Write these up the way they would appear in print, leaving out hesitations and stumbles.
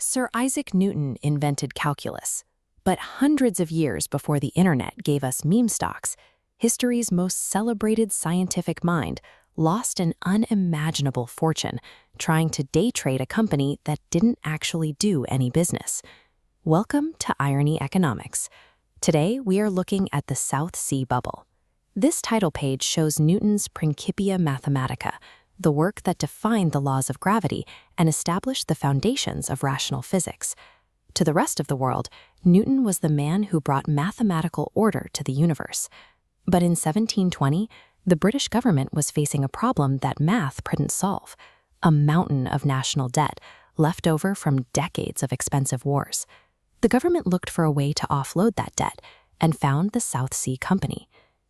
Sir Isaac Newton invented calculus, but hundreds of years before the internet gave us meme stocks, history's most celebrated scientific mind lost an unimaginable fortune trying to day trade a company that didn't actually do any business. Welcome to Irony Economics. Today, we are looking at the South Sea Bubble. This title page shows Newton's Principia Mathematica, the work that defined the laws of gravity and established the foundations of rational physics. To the rest of the world, Newton was the man who brought mathematical order to the universe. But in 1720, the British government was facing a problem that math couldn't solve: a mountain of national debt left over from decades of expensive wars. The government looked for a way to offload that debt and found the South Sea Company.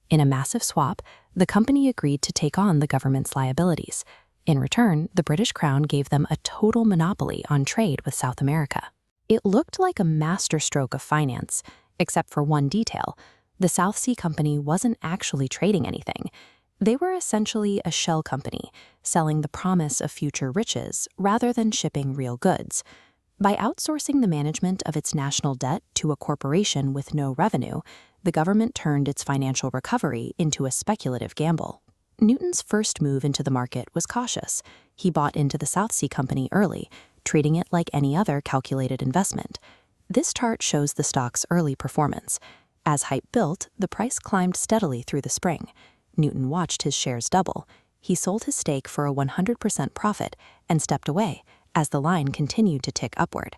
In a massive swap, the company agreed to take on the government's liabilities. In return, the British Crown gave them a total monopoly on trade with South America. It looked like a masterstroke of finance, except for one detail: the South Sea Company wasn't actually trading anything. They were essentially a shell company, selling the promise of future riches rather than shipping real goods. By outsourcing the management of its national debt to a corporation with no revenue, the government turned its financial recovery into a speculative gamble. Newton's first move into the market was cautious. He bought into the South Sea Company early, treating it like any other calculated investment. This chart shows the stock's early performance. As hype built, the price climbed steadily through the spring. Newton watched his shares double. He sold his stake for a 100% profit and stepped away as the line continued to tick upward.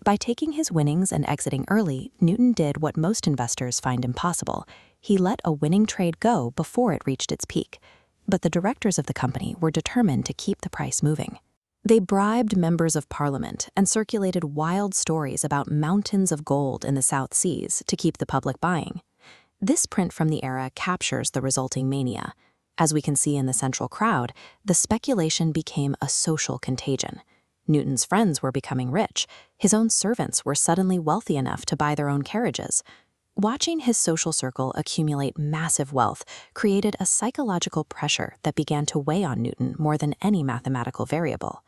By taking his winnings and exiting early, Newton did what most investors find impossible. He let a winning trade go before it reached its peak. But the directors of the company were determined to keep the price moving. They bribed members of parliament and circulated wild stories about mountains of gold in the South Seas to keep the public buying. This print from the era captures the resulting mania. As we can see in the central crowd, the speculation became a social contagion. Newton's friends were becoming rich. His own servants were suddenly wealthy enough to buy their own carriages. Watching his social circle accumulate massive wealth created a psychological pressure that began to weigh on Newton more than any mathematical variable.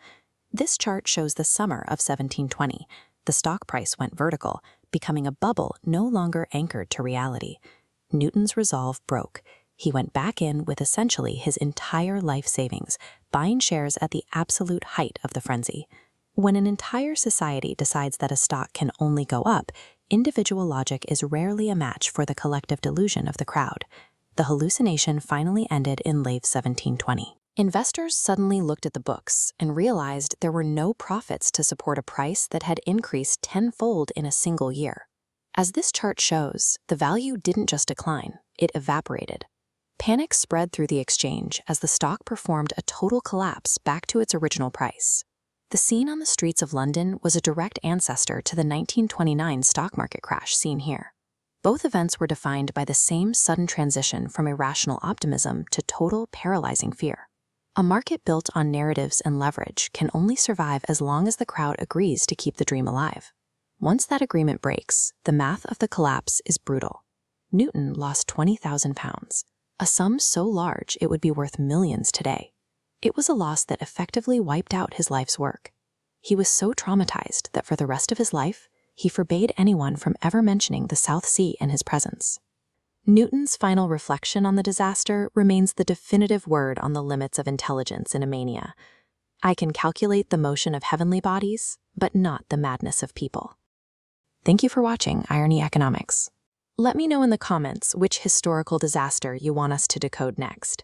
This chart shows the summer of 1720. The stock price went vertical, becoming a bubble no longer anchored to reality. Newton's resolve broke. He went back in with essentially his entire life savings, buying shares at the absolute height of the frenzy. When an entire society decides that a stock can only go up, individual logic is rarely a match for the collective delusion of the crowd. The hallucination finally ended in late 1720. Investors suddenly looked at the books and realized there were no profits to support a price that had increased tenfold in a single year. As this chart shows, the value didn't just decline, it evaporated. Panic spread through the exchange as the stock performed a total collapse back to its original price. The scene on the streets of London was a direct ancestor to the 1929 stock market crash seen here. Both events were defined by the same sudden transition from irrational optimism to total paralyzing fear. A market built on narratives and leverage can only survive as long as the crowd agrees to keep the dream alive. Once that agreement breaks, the math of the collapse is brutal. Newton lost £20,000. A sum so large it would be worth millions today. It was a loss that effectively wiped out his life's work. He was so traumatized that for the rest of his life, he forbade anyone from ever mentioning the South Sea in his presence. Newton's final reflection on the disaster remains the definitive word on the limits of intelligence in a mania. I can calculate the motion of heavenly bodies, but not the madness of people. Thank you for watching Irony Economics. Let me know in the comments which historical disaster you want us to decode next.